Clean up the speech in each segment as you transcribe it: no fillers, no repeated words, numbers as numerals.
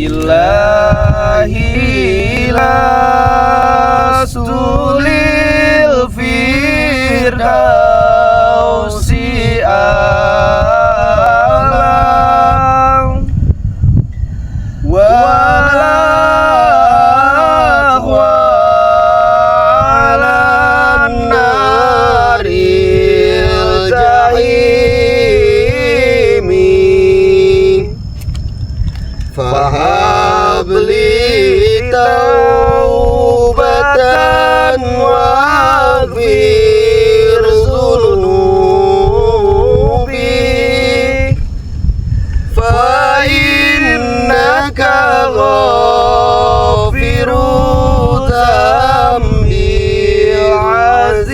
Billahi lastul firdausi alam wala walan naril jahimi fahabli taubatan waghfir zunubi fa innaka ghafiru dzambi azimi.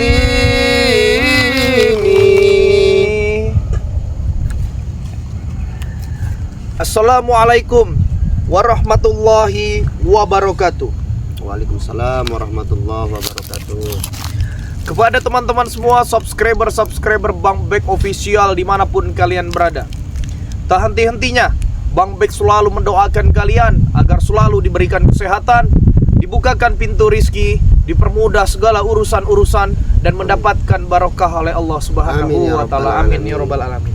Assalamualaikum warahmatullahi wabarakatuh. Waalaikumsalam warahmatullahi wabarakatuh. Kepada teman-teman semua subscriber Bang Bek Official dimanapun kalian berada, tak henti-hentinya Bang Bek selalu mendoakan kalian agar selalu diberikan kesehatan, dibukakan pintu rizki, dipermudah segala urusan-urusan, dan mendapatkan barokah oleh Allah Subhanahu wa Ta'ala. Amin ya Rabbal Alamin.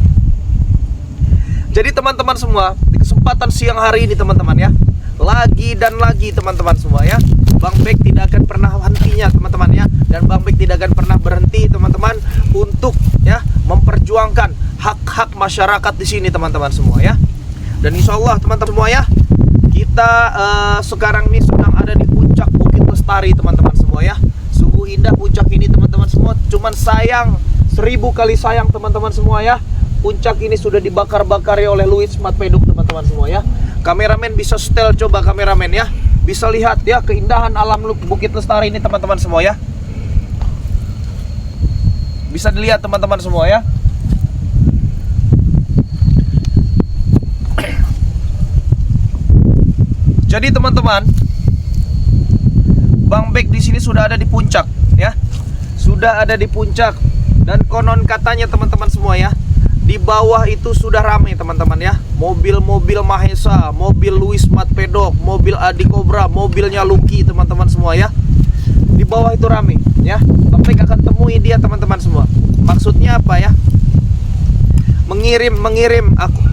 Jadi teman-teman semua, di kesempatan siang hari ini teman-teman ya, lagi dan lagi teman-teman semua ya, Bang Bek tidak akan pernah hentinya teman-teman ya, dan Bang Bek tidak akan pernah berhenti teman-teman untuk ya memperjuangkan hak-hak masyarakat di sini teman-teman semua ya. Dan insya Allah teman-teman semua ya, kita sekarang ini sedang ada di puncak Bukit Lestari teman-teman semua ya. Sungguh indah puncak ini teman-teman semua, cuman sayang, 1000 kali sayang teman-teman semua ya, puncak ini sudah dibakar-bakari oleh Louis Mat Pedok teman-teman semua ya. Kameramen bisa setel, coba kameramen ya, bisa lihat ya keindahan alam Bukit Lestari ini teman-teman semua ya. Bisa dilihat teman-teman semua ya. Jadi teman-teman, Bang Bek di sini sudah ada di puncak ya. Sudah ada di puncak, dan konon katanya teman-teman semua ya, di bawah itu sudah ramai teman-teman ya. Mobil-mobil Mahesa, mobil Louis Mat Pedok, mobil Adi Cobra, mobilnya Lucky teman-teman semua ya. Di bawah itu ramai ya. Bang Bek akan temui dia teman-teman semua. Maksudnya apa ya? Mengirim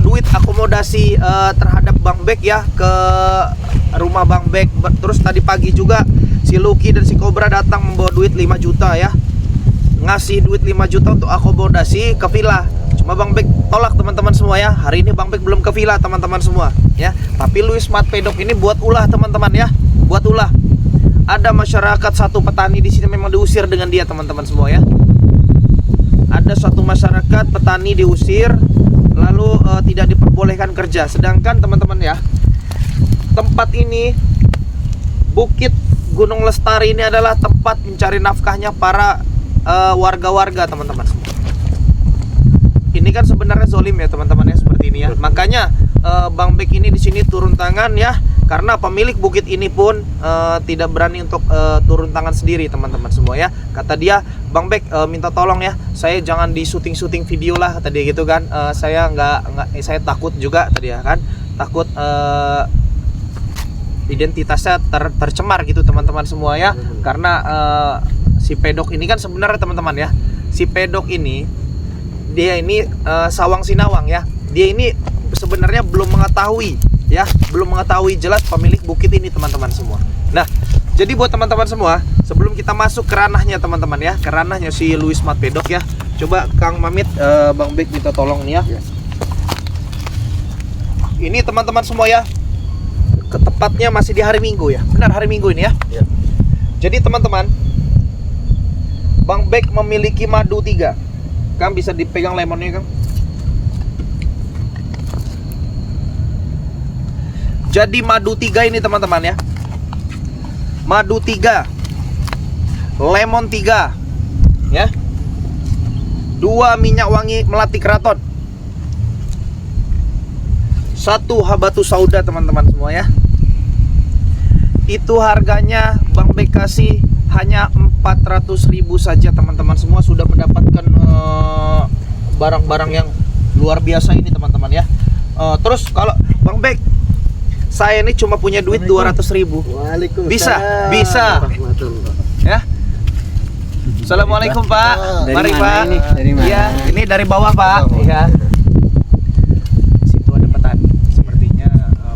duit akomodasi terhadap Bang Bek ya ke rumah Bang Bek. Terus tadi pagi juga si Lucky dan si Cobra datang membawa duit 5 juta ya. Ngasih duit 5 juta untuk akomodasi ke villa. Cuma Bang Bek tolak teman-teman semua ya. Hari ini Bang Bek belum ke villa teman-teman semua ya. Tapi Louis Mat Pedok ini buat ulah teman-teman ya. Buat ulah. Ada masyarakat satu petani di sini memang diusir dengan dia teman-teman semua ya. Ada satu masyarakat petani diusir, lalu tidak diperbolehkan kerja. Sedangkan teman-teman ya, tempat ini, Bukit Gunung Lestari ini adalah tempat mencari nafkahnya para warga-warga teman-teman. Ini kan sebenarnya zolim ya teman-teman ya, seperti ini ya. Makanya Bang Bek ini di sini turun tangan ya, karena pemilik bukit ini pun tidak berani untuk turun tangan sendiri teman-teman semua ya. Kata dia, Bang Bek minta tolong ya, saya jangan di syuting video lah kata dia gitu kan. Saya saya takut juga tadi ya kan, takut identitasnya tercemar gitu teman-teman semua ya. Karena si Pedok ini kan sebenarnya teman-teman ya, si Pedok ini dia ini sawang sinawang ya. Dia ini sebenarnya belum mengetahui ya, belum mengetahui jelas pemilik bukit ini teman-teman semua. Nah, jadi buat teman-teman semua, sebelum kita masuk ke ranahnya teman-teman ya, ke ranahnya si Louis Mat Pedok ya, coba Kang Mamit, Bang Bek minta tolong nih ya. Ini teman-teman semua ya, ketepatnya masih di hari Minggu ya, benar hari Minggu ini ya. Jadi teman-teman, Bang Bek memiliki madu 3. Kang bisa dipegang lemonnya Kang. Jadi madu 3 ini teman-teman ya, madu 3, lemon 3 ya, 2 minyak wangi melati keraton, 1 habatus sauda teman-teman semua ya. Itu harganya Bang Bek kasih hanya 400.000 saja teman-teman semua, sudah mendapatkan barang-barang yang luar biasa ini teman-teman ya. Terus kalau Bang Bek, saya ini cuma punya duit 200.000. Waalaikumsalam. Bisa. Warahmatullah. Ya. Assalamualaikum Pak. Dari Mari mana Pak. ini? Dari mana? Iya, ini dari bawah Pak. Iya. Situ ada petani. Sepertinya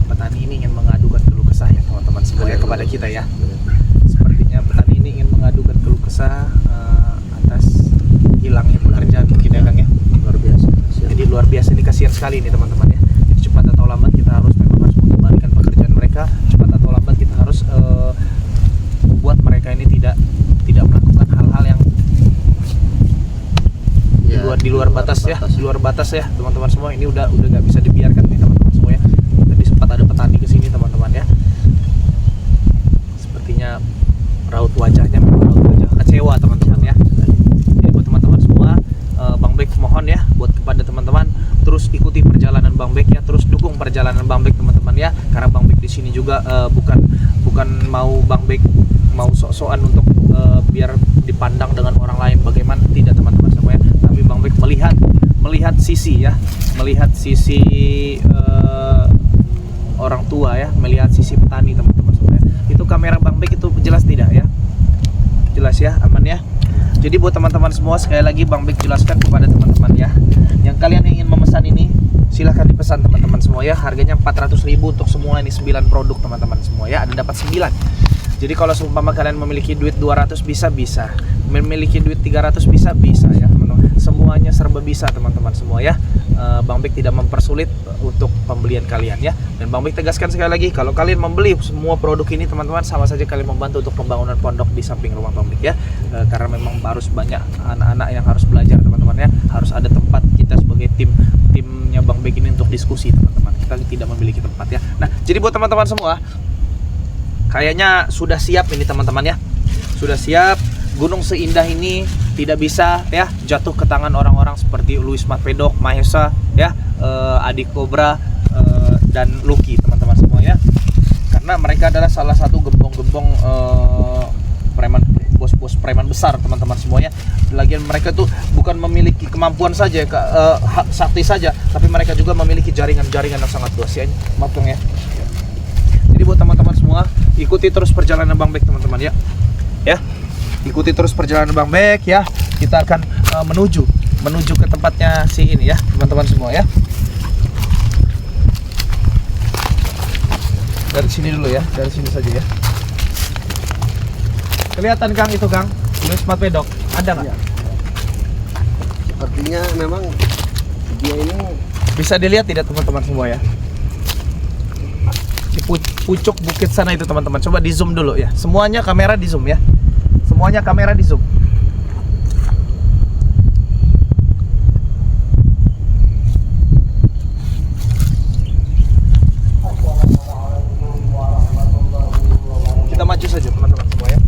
petani ini ingin mengadukan keluh kesah ya teman-teman semua ya kepada kita ya. Sepertinya petani ini ingin mengadukan keluh kesah atas hilangnya pekerjaan mungkin ya Kang ya. Luar biasa. Jadi luar biasa, ini kasihan sekali ini teman-teman ya. Jadi cepat atau lambat kita harus mengembalikan pekerjaan mereka. Cepat atau lambat kita harus membuat mereka ini tidak melakukan hal-hal yang di luar batas ya, di luar batas ya teman-teman semua. Ini udah nggak bisa dibiarkan nih teman-teman semua ya. Tadi sempat ada petani ke sini teman-teman ya. Sepertinya raut wajahnya memang raut wajah kecewa teman-teman ya. Jadi buat teman-teman semua, Bang Bek mohon ya buat kepada teman-teman terus ikuti perjalanan Bang Bek ya, terus dukung perjalanan Bang Bek teman-teman ya. Karena Bang Bek di sini juga bukan mau Bang Bek mau sok-sokan untuk biar dipandang dengan orang lain bagaimana, tidak teman-teman semua ya. Tapi Bang Bek melihat sisi ya, melihat sisi orang tua ya, melihat sisi petani teman-teman semua ya. Itu kamera Bang Bek itu jelas tidak ya? Jelas ya, aman ya. Jadi buat teman-teman semua, sekali lagi Bang Bek jelaskan kepada teman-teman ya, yang kalian ingin memesan ini silahkan dipesan teman-teman semua ya. Harganya 400.000 untuk semua ini 9 produk teman-teman semua ya. Ada dapat 9. Jadi kalau seumpama kalian memiliki duit 200 bisa, memiliki duit 300 bisa ya teman-teman. Semuanya serba bisa teman-teman semua ya. Bang Bek tidak mempersulit untuk pembelian kalian ya. Dan Bang Bek tegaskan sekali lagi, kalau kalian membeli semua produk ini teman-teman, sama saja kalian membantu untuk pembangunan pondok di samping rumah Bang Bek ya. Karena memang harus banyak anak-anak yang harus belajar teman-teman ya. Harus ada tempat kita sebagai timnya Bang Bek ini untuk diskusi teman-teman. Kita tidak memiliki tempat ya. Nah, jadi buat teman-teman semua, kayaknya sudah siap ini teman-teman ya. Sudah siap. Gunung seindah ini tidak bisa ya jatuh ke tangan orang-orang seperti Luis Matpedok, Mahesa ya, Adik Cobra dan Lucky teman-teman semua ya. Karena mereka adalah salah satu gembong-gembong preman, bos-bos preman besar teman-teman semuanya. Lagian mereka tuh bukan memiliki kemampuan saja sakti saja, tapi mereka juga memiliki jaringan-jaringan yang sangat luas ya. Maaf Bang ya. Jadi buat teman-teman semua, ikuti terus perjalanan Bang Bek teman-teman ya. Ya. Ikuti terus perjalanan Bang Bek ya. Kita akan menuju ke tempatnya si ini ya, teman-teman semua ya. Dari sini dulu ya, dari sini saja ya. Kelihatan Kang itu Kang, Luis Matpedok, ada nggak? Ya. Sepertinya memang dia ini Bisa dilihat tidak teman-teman semua ya? Di pucuk bukit sana itu teman-teman. Coba di zoom dulu ya. Semuanya kamera di zoom ya. Semuanya kamera di zoom. Kita maju saja teman-teman semua ya.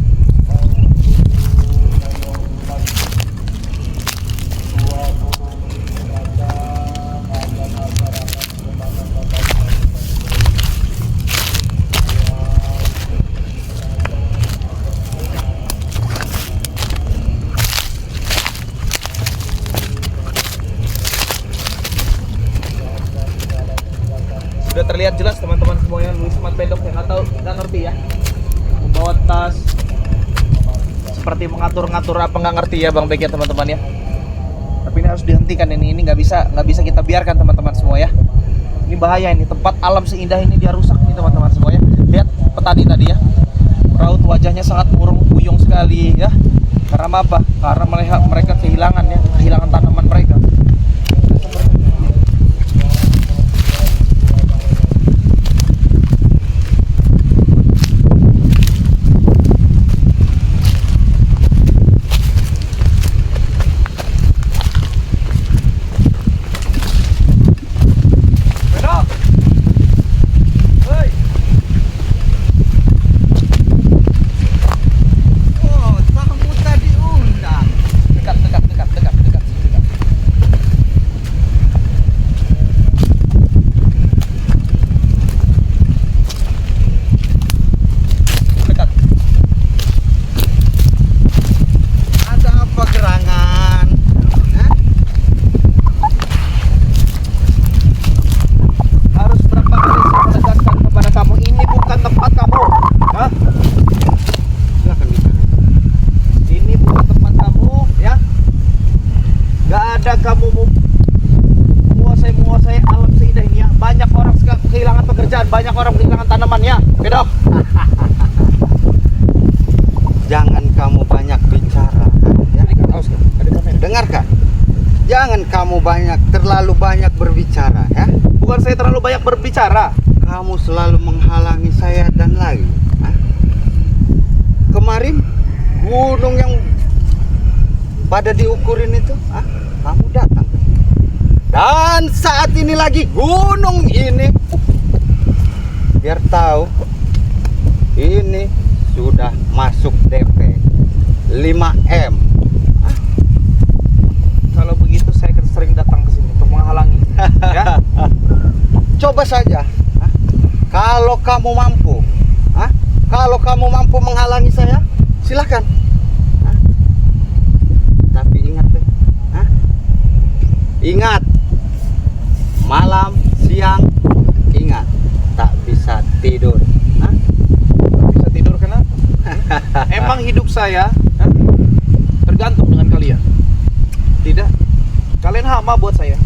Sudah terlihat jelas teman-teman semuanya, Luis Matpedok yang nggak ngerti ya, membawa tas seperti mengatur-ngatur apa nggak ngerti ya Bang Bek ya teman-teman ya. Tapi ini harus dihentikan, ini nggak bisa kita biarkan teman-teman semua ya. Ini bahaya, ini tempat alam seindah ini dia rusak nih teman-teman semua ya. Lihat petani tadi ya, raut wajahnya sangat murung puyung sekali ya. Karena apa? Karena mereka kehilangan tanaman mereka. Dekat. dan banyak orang kehilangan tanamannya. Oke dok. Jangan kamu banyak bicara. Ya? Dengarkan. Jangan kamu terlalu banyak berbicara, ya. Bukan saya terlalu banyak berbicara. Kamu selalu menghalangi saya dan lagi. Hah? Kemarin gunung yang pada diukurin itu, kamu datang. Dan saat ini lagi gunung ini, biar tahu, ini sudah masuk DP 5M. Kalau begitu saya akan sering datang ke sini untuk menghalangi. Ya. Coba saja. Kalau kamu mampu, kalau kamu mampu menghalangi saya, silakan. Tapi ingat deh, ingat, malam, siang, ingat, tak bisa tidur. Bisa tidur kenapa? Emang hidup saya tergantung dengan kalian? Tidak. Kalian hama buat saya.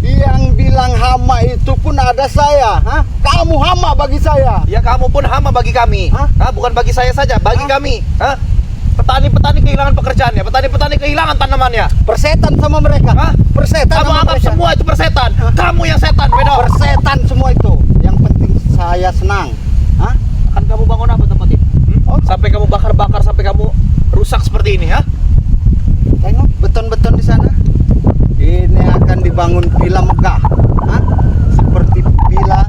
Yang bilang hama itu pun ada saya. Kamu hama bagi saya. Ya kamu pun hama bagi kami. Bukan bagi saya saja, bagi kami. Petani-petani kehilangan pekerjaannya, petani-petani kehilangan tanamannya. Persetan sama mereka. Persetan Kamu sama anggap mereka. semua itu persetan. Kamu yang setan, Bedo. Persetan semua itu. Yang penting saya senang. Akan kamu bangun apa tempat ini? Sampai kamu bakar-bakar, sampai kamu rusak seperti ini, Tengok beton-beton di sana. Ini akan dibangun villa megah, seperti villa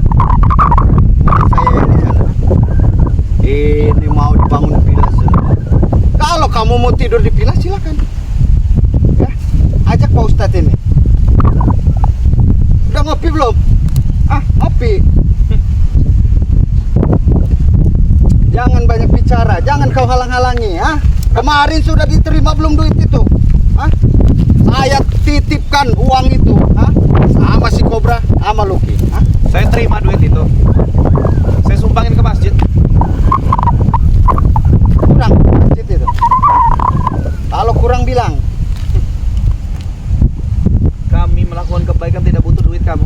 teman saya yang di sana. Ini mau dibangun villa semua. Kalau kamu mau tidur di villa silakan. Ya, ajak Pak Ustadz ini. Udah ngopi belum? Ngopi. Jangan banyak bicara, jangan kau halang-halangi, Kemarin sudah diterima belum duit itu? Saya titipkan uang itu, sama si Kobra, sama Lucky. Saya terima duit itu. Saya sumbangin ke masjid. Kurang masjid itu. Kalau kurang bilang. Kami melakukan kebaikan tidak butuh duit kamu.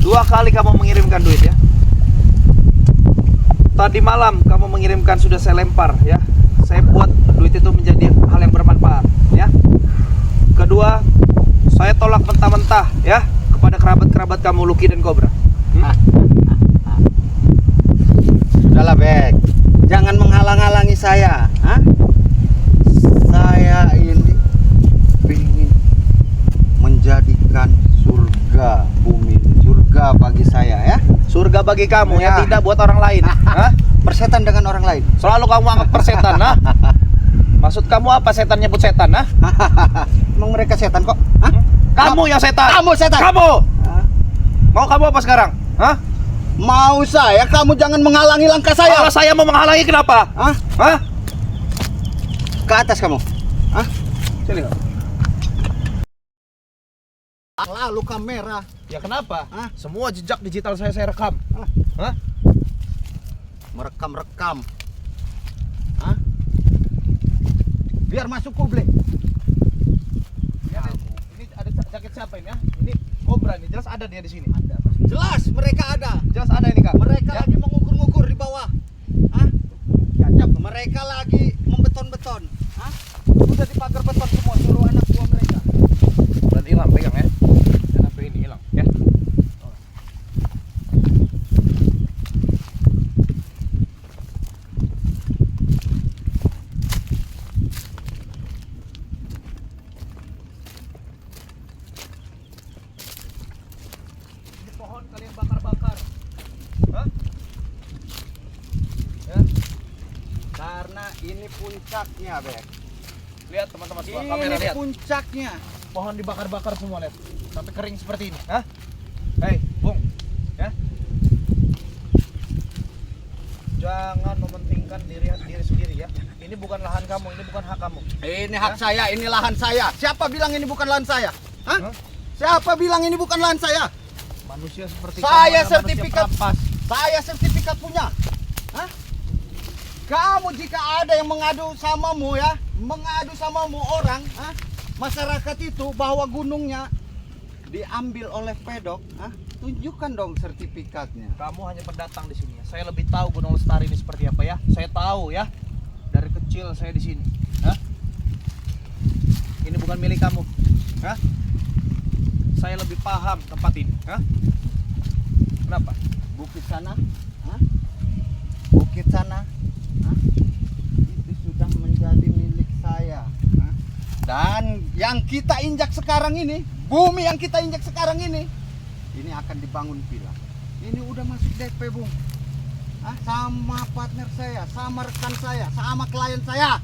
2 kali kamu mengirimkan duit ya. Tadi malam kamu mengirimkan sudah saya lempar ya. Saya buat duit itu menjadi hal yang bermanfaat ya. Kedua, saya tolak mentah-mentah ya kepada kerabat-kerabat kamu Lucky dan Cobra. Sudahlah Bek, jangan menghalang-halangi saya. Saya ini ingin menjadikan surga bumi, surga bagi saya ya. Surga bagi kamu Ya. ya, tidak buat orang lain. Persetan dengan orang lain. Selalu kamu anggap persetan, Maksud kamu apa setan nyebut setan, Emang mereka setan kok? Kamu yang setan. Kamu setan. Kamu. Mau kamu apa sekarang? Mau saya, kamu jangan menghalangi langkah saya. Kalau saya mau menghalangi kenapa? Ke atas kamu. Sini. Lalu kamera. Ya kenapa? Semua jejak digital saya rekam. Merekam-rekam. Biar masuk publik. Ini ada jaket siapa ini ya? Ini Cobra nih, jelas ada dia di sini. Jelas mereka ada. Jelas ada ini Kak. Mereka Ya. lagi mengukur-ngukur di bawah. Mereka lagi membeton-beton. Udah dipagar beton semua, suruh anak buah mereka. Berarti hilang, pegang ya. Jangan sampai ini hilang ya. Ini pohon kalian bakar-bakar. Ya. Karena ini puncaknya, Bek. Lihat teman-teman semua, kamera Ini lihat. puncaknya. Pohon dibakar-bakar semua, lihat. Sampai kering seperti ini. Hei, Bung. Ya. Jangan mementingkan diri sendiri ya. Ini bukan lahan kamu, ini bukan hak kamu. Ini hak saya, ini lahan saya. Siapa bilang ini bukan lahan saya? Siapa bilang ini bukan lahan saya? Manusia seperti Saya kamu adalah sertifikat. manusia perampas. Saya sertifikat punya. Kamu jika ada yang mengadu samamu ya, mengadu samamu orang, masyarakat itu bahwa gunungnya diambil oleh pedok, tunjukkan dong sertifikatnya. Kamu hanya pendatang di sini ya. Saya lebih tahu Gunung Lestari ini seperti apa ya. Saya tahu ya. Dari kecil saya di sini. Hah? Ini bukan milik kamu. Hah? Saya lebih paham tempat ini. Hah? Kenapa? Bukit sana, bukit sana, itu sudah menjadi milik saya. Dan yang kita injak sekarang ini, bumi yang kita injak sekarang ini akan dibangun villa. Ini udah masuk DP, Bung. Sama partner saya, sama rekan saya, sama klien saya.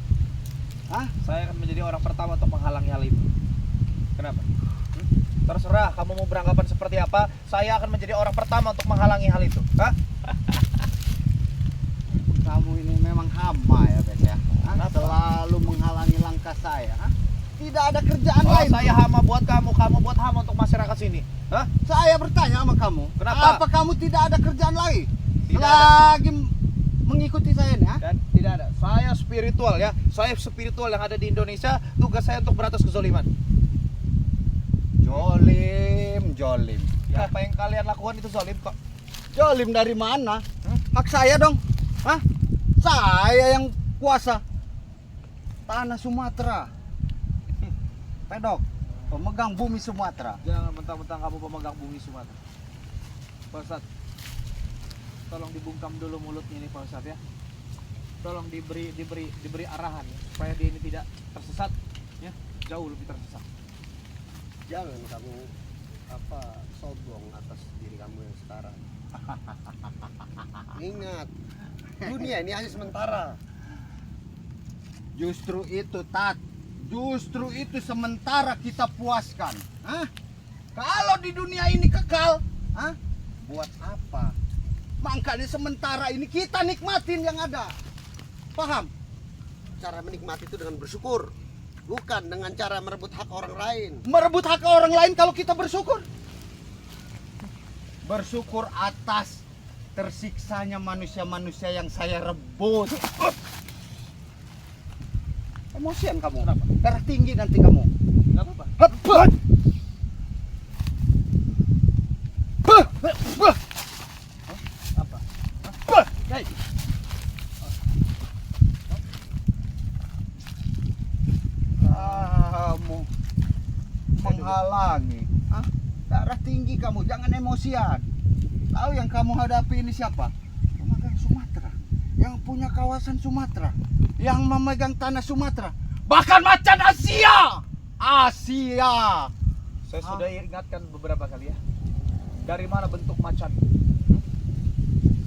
Saya akan menjadi orang pertama untuk menghalangi hal itu. Kenapa? Terserah kamu mau beranggapan seperti apa. Saya akan menjadi orang pertama untuk menghalangi hal itu. Hah? Kamu ini memang hama ya, Bes ya. Kenapa? Selalu menghalangi langkah saya. Tidak ada kerjaan Oh, lain. saya hama buat kamu buat hama untuk masyarakat sini. Hah? Saya bertanya sama kamu, Kenapa? apa kamu tidak ada kerjaan lain? Tidak Lagi mengikuti saya nih, Dan tidak ada. Saya spiritual ya. Saya spiritual yang ada di Indonesia. Tugas saya untuk beratas kezoliman. Jolim. Ya, apa yang kalian lakukan itu zolim kok. Jolim dari mana? Hak saya dong. Saya yang kuasa tanah Sumatera. Pedok, pemegang bumi Sumatera. Jangan mentang-mentang kamu pemegang bumi Sumatera. Pak Ustadz, tolong dibungkam dulu mulutnya ini Pak Ustadz ya. Tolong diberi arahan ya, supaya dia ini tidak tersesat ya, jauh lebih tersesat. Jangan kamu sombong atas diri kamu yang sekarang. Ingat, dunia ini hanya sementara. Justru itu, Tat. Justru itu sementara kita puaskan. Kalau di dunia ini kekal, buat apa? Makanya sementara ini kita nikmatin yang ada. Paham? Cara menikmati itu dengan bersyukur, bukan dengan cara merebut hak orang lain. Merebut hak orang lain kalau kita bersyukur. Bersyukur atas tersiksanya manusia-manusia yang saya rebut. Emosian kamu. Kenapa? Darah tinggi nanti kamu. Enggak apa-apa. Hebat. Apa? Hei. Kamu menghalangi. Darah tinggi kamu, jangan emosian. Tahu yang kamu hadapi ini siapa? Pemegang Sumatera, yang punya kawasan Sumatera, yang memegang tanah Sumatera, bahkan macan Asia. Saya sudah ingatkan beberapa kali ya. Dari mana bentuk macan?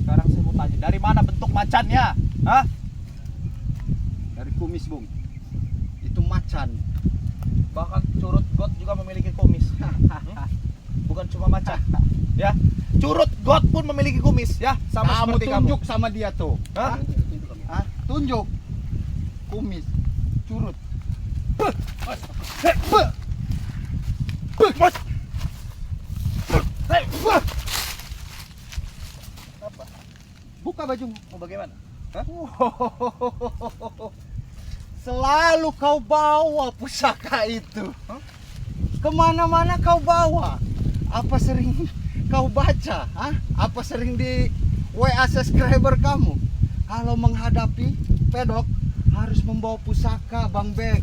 Sekarang saya mau tanya, dari mana bentuk macannya? Hah? Dari kumis, Bung. Itu macan. Bahkan curut got juga memiliki kumis. Bukan cuma macan. Ya, curut got pun memiliki kumis ya, sama Kamu seperti tunjuk kamu. sama dia tuh. Hah? Tunjuk. Kumis, curut. Apa? Buka bajumu. Mau bagaimana? Selalu kau bawa pusaka itu. Kemana-mana kau bawa. Apa sering kau baca? Apa sering di WA subscriber kamu? Kalau menghadapi pedok harus membawa pusaka, Bang Bek.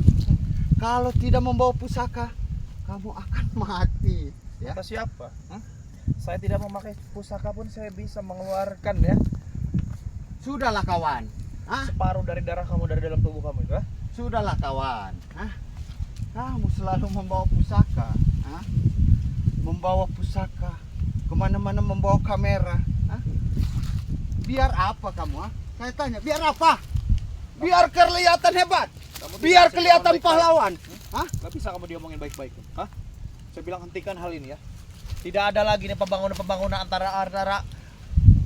Kalau tidak membawa pusaka, kamu akan mati. Ya? Kata siapa? Saya tidak memakai pusaka pun saya bisa mengeluarkan ya Sudahlah kawan. separuh dari darah kamu dari dalam tubuh kamu itu. Sudahlah kawan. Kamu selalu membawa pusaka. Membawa pusaka. Kemana-mana membawa kamera. Biar apa kamu? Saya tanya, biar apa? Biar kelihatan hebat. Biar kelihatan pahlawan. Gak bisa kamu diomongin baik-baik. Saya bilang hentikan hal ini ya. Tidak ada lagi nih pembangunan antara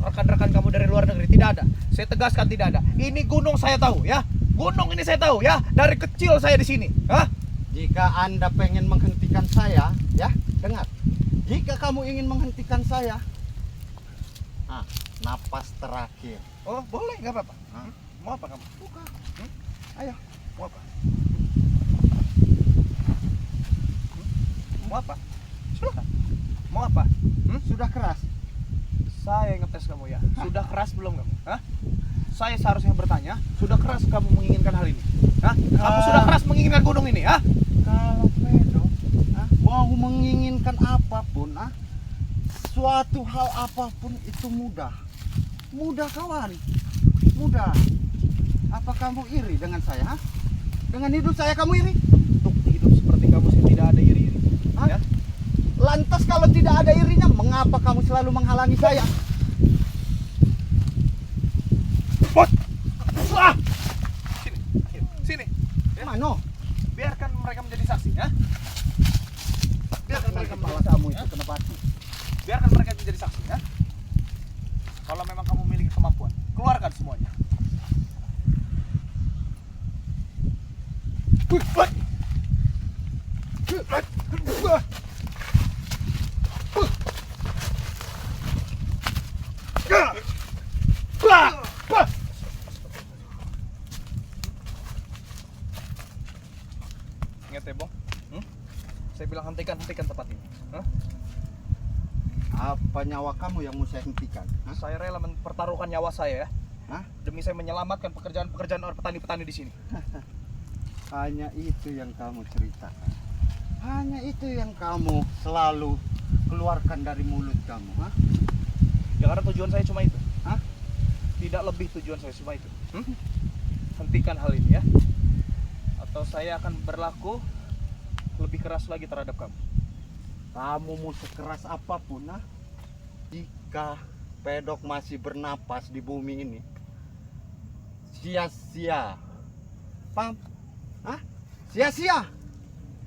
rekan-rekan kamu dari luar negeri. Tidak ada. Saya tegaskan tidak ada. Ini gunung saya tahu ya. Gunung ini saya tahu ya. Dari kecil saya di sini. Jika Anda pengen menghentikan saya, ya, dengar. Jika kamu ingin menghentikan saya, napas terakhir. Oh boleh, nggak apa-apa. Mau apa kamu? Buka. Ayo. Mau apa? Mau apa? Silakan. sudah keras. Saya ngetes kamu ya. Sudah keras belum kamu? Hah? Saya seharusnya bertanya, sudah keras kamu menginginkan hal ini? Hah? Kamu sudah keras menginginkan gunung ini, hah? Kalau Pedro mau menginginkan apapun, suatu hal apapun itu mudah. Mudah kawan, mudah. Apa kamu iri dengan saya? Hah? Dengan hidup saya kamu iri? Untuk hidup seperti kamu sih tidak ada iri-iri. Hah? Ya? Lantas kalau tidak ada irinya, mengapa kamu selalu menghalangi saya? Bot! Ah! Sini, ayo, sini. Ya? Mano? Biarkan mereka menjadi saksi, ya. Biarkan mereka Kepala menjadi kamu saksi, itu ya. kena batu. Biarkan mereka menjadi saksi, ya. Kalau memang kamu memiliki kemampuan, keluarkan semuanya. Ingat ya, Bong. Saya bilang hentikan tempat ini. Hah? Apa nyawa kamu yang mau saya hentikan? Hah? Saya rela mempertaruhkan nyawa saya ya, Hah? demi saya menyelamatkan pekerjaan-pekerjaan orang petani-petani di sini. Hanya itu yang kamu ceritakan. Hanya itu yang kamu selalu keluarkan dari mulut kamu. Hah? Ya karena tujuan saya cuma itu. Hah? Tidak lebih tujuan saya cuma itu. Hentikan hal ini ya. Atau saya akan berlaku lebih keras lagi terhadap kamu. Kamu mau sekeras apapun, jika Pedok masih bernapas di bumi ini, sia-sia. Paham? Hah? Sia-sia.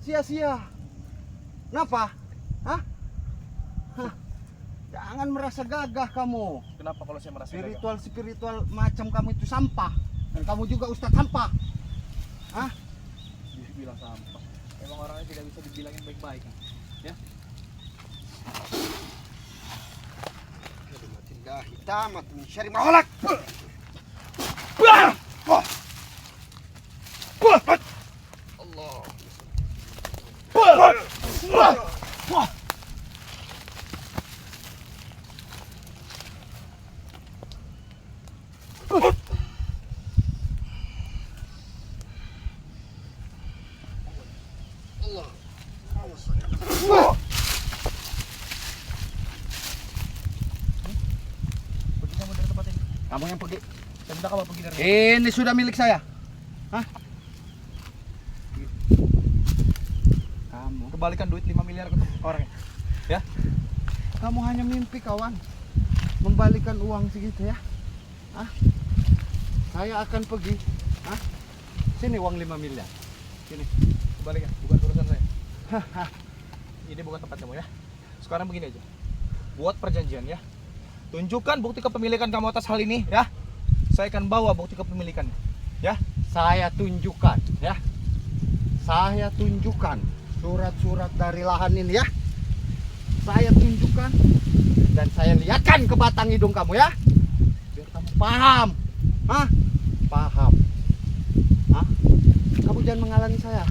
Sia-sia. Kenapa? Hah? Hah? Jangan merasa gagah kamu. Kenapa kalau saya merasa gagal? Spiritual macam kamu itu sampah. Dan kamu juga ustadz sampah. Hah? Dia bilang sampah. Emang orangnya tidak bisa dibilangin baik-baik kan? Ya. Kalimatillah hitamat min syarri ma khalaq. Pergi kamu dari tempat ini. Kamu yang pergi. Saya minta kamu pergi dari sini. Ini sudah milik saya. Hah? Kamu Kembalikan duit 5 miliar ke orangnya. Ya. Kamu hanya mimpi kawan. Membalikan uang segitu ya. Hah? Saya akan pergi. Hah? Sini uang 5 miliar. Sini. Kembalikan, bukan urusan saya. Ini bukan tempat kamu ya. Sekarang begini aja. Buat perjanjian ya. Tunjukkan bukti kepemilikan kamu atas hal ini ya. Saya akan bawa bukti kepemilikannya. Ya. Saya tunjukkan ya. Saya tunjukkan surat-surat dari lahan ini ya. Saya tunjukkan dan saya lihatkan ke batang hidung kamu ya. Biar kamu paham. Hah? Paham. Hah? Kamu jangan menghalangi saya.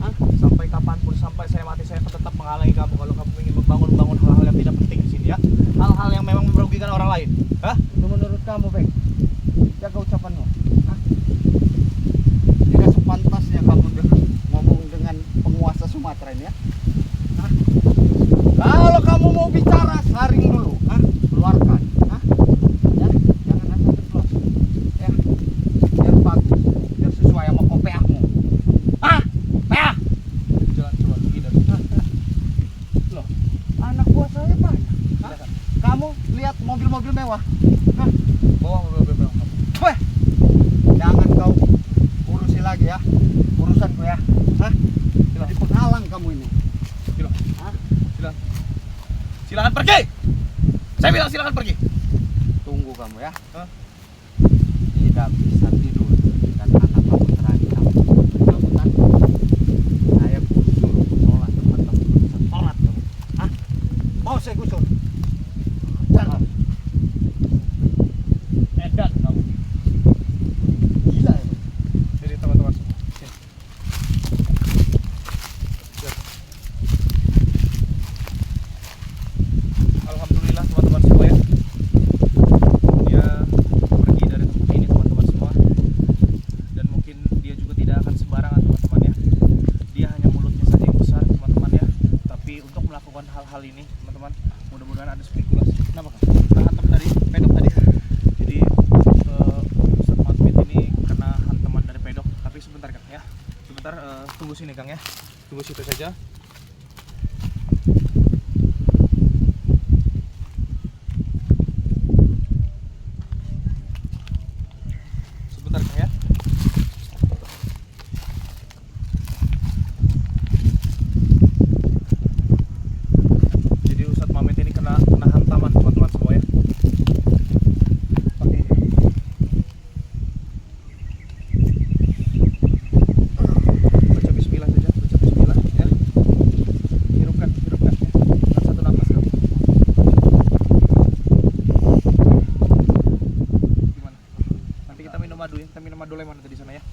Hah? Sampai kapanpun, sampai saya mati, saya akan tetap menghalangi kamu kalau kamu ingin membangun hal-hal yang tidak penting di sini ya. Hal-hal yang memang merugikan orang lain. Hah? Itu menurut kamu, Beng. Jaga ucapanmu. Hah? Tidak sepantasnya kamu ngomong dengan penguasa Sumatera ini ya. Hah? Kalau kamu mau bicara, saring dulu. Hah? Keluarkan. Hah? Ya? Jangan asal ceplos. Ya. Biar bagus. Biar sesuai sama kopiahmu. Hah? Peah! Jangan keluar pergi dari sini. Loh, anak buah saya banyak. Hah? Kamu lihat mobil-mobil mewah. Hah? Bawa mobil kamu. Weh, jangan kau urusi lagi ya. Urusanku ya. Hah? Jadi penghalang kamu ini. Silakan. Hah? Silakan. Silakan pergi. Saya bilang silakan pergi. Tunggu kamu ya. Hah? Tidak bisa tidur dan anak kamu terancam. Kamu takut. Saya suruh sholat tempat kamu bisa sholat kamu. Hah? Mau saya gusur? Jangan. Edan kamu. Gila ya. Jadi teman-teman semua. Sini. hal ini teman-teman. Mudah-mudahan ada spekulasi. Kenapa kan? Kena hantam dari pedok tadi. Jadi Ustaz Mahmud ini kena hantaman dari pedok. Tapi sebentar Kang ya. Sebentar, tunggu sini Kang ya. Tunggu situ saja. Sebentar Kang ya. Jadi Ustadz Mamet ini kena hantaman teman-teman semua ya. Oke. Baca bismillah saja, baca bismillah ya. Hirupkan ya. Tahan satu nafas Kang. Gimana? Nanti kita minum madu ya, kita minum madu lemon nanti di sana ya.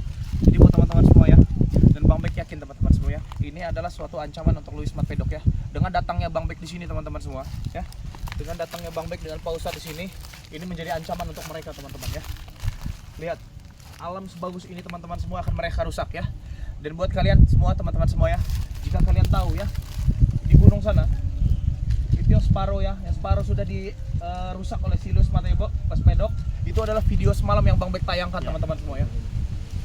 Jadi buat teman-teman semua ya, dan Bang Bek yakin teman-teman semua ya, ini adalah suatu ancaman untuk Louis Mat Pedok ya. Dengan datangnya Bang Bek di sini teman-teman semua ya, dengan datangnya Bang Bek dengan Pak Ustadz di sini, ini menjadi ancaman untuk mereka teman-teman ya. Lihat, alam sebagus ini teman-teman semua akan mereka rusak ya. Dan buat kalian semua teman-teman semua ya, jika kalian tahu ya, di gunung sana itu yang separuh ya, yang separuh sudah dirusak oleh si Louis Mat Pedok. Itu adalah video semalam yang Bang Bek tayangkan teman-teman semua ya.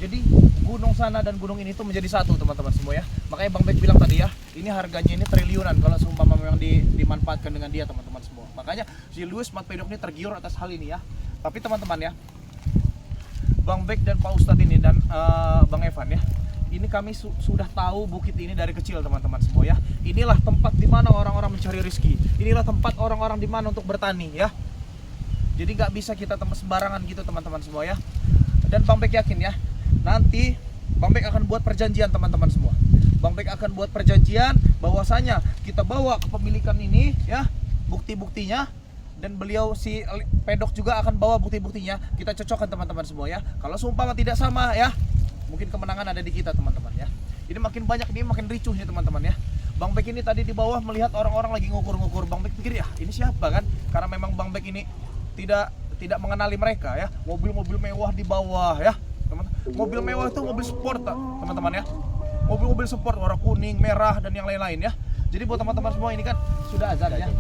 Jadi gunung sana dan gunung ini tuh menjadi satu teman-teman semua ya. Makanya Bang Bek bilang tadi ya, ini harganya ini triliunan kalau seumpama memang dimanfaatkan dengan dia teman-teman semua. Makanya si Louis Mat Pedok ini tergiur atas hal ini ya. Tapi teman-teman ya, Bang Bek dan Pak Ustadz ini dan Bang Evan ya, ini kami sudah tahu bukit ini dari kecil teman-teman semua ya. Inilah tempat di mana orang-orang mencari rezeki. Inilah tempat orang-orang di mana untuk bertani ya. Jadi nggak bisa kita tempat sembarangan gitu teman-teman semua ya. Dan Bang Bek yakin ya, nanti Bang Bek akan buat perjanjian teman-teman semua. Bang Bek akan buat perjanjian bahwasanya kita bawa kepemilikan ini ya, bukti-buktinya, dan beliau si Pedok juga akan bawa bukti-buktinya. Kita cocokkan teman-teman semua ya. Kalau seumpama tidak sama ya, mungkin kemenangan ada di kita teman-teman ya. Ini makin banyak, ini makin ricuh nih teman-teman ya. Bang Bek ini tadi di bawah melihat orang-orang lagi ngukur-ngukur. Bang Bek pikir ya, ini siapa kan? Karena memang Bang Bek ini tidak mengenali mereka ya. Mobil-mobil mewah di bawah ya. Mobil mewah itu mobil sport teman-teman ya. Mobil-mobil sport warna kuning, merah dan yang lain-lain ya. Jadi buat teman-teman semua ini kan sudah azan ya.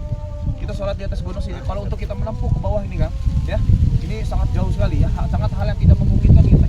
Kita sholat di atas gunung sini. Kalau untuk kita menempuh ke bawah ini kan ya, ini sangat jauh sekali ya. Sangat hal yang tidak memungkinkan gitu.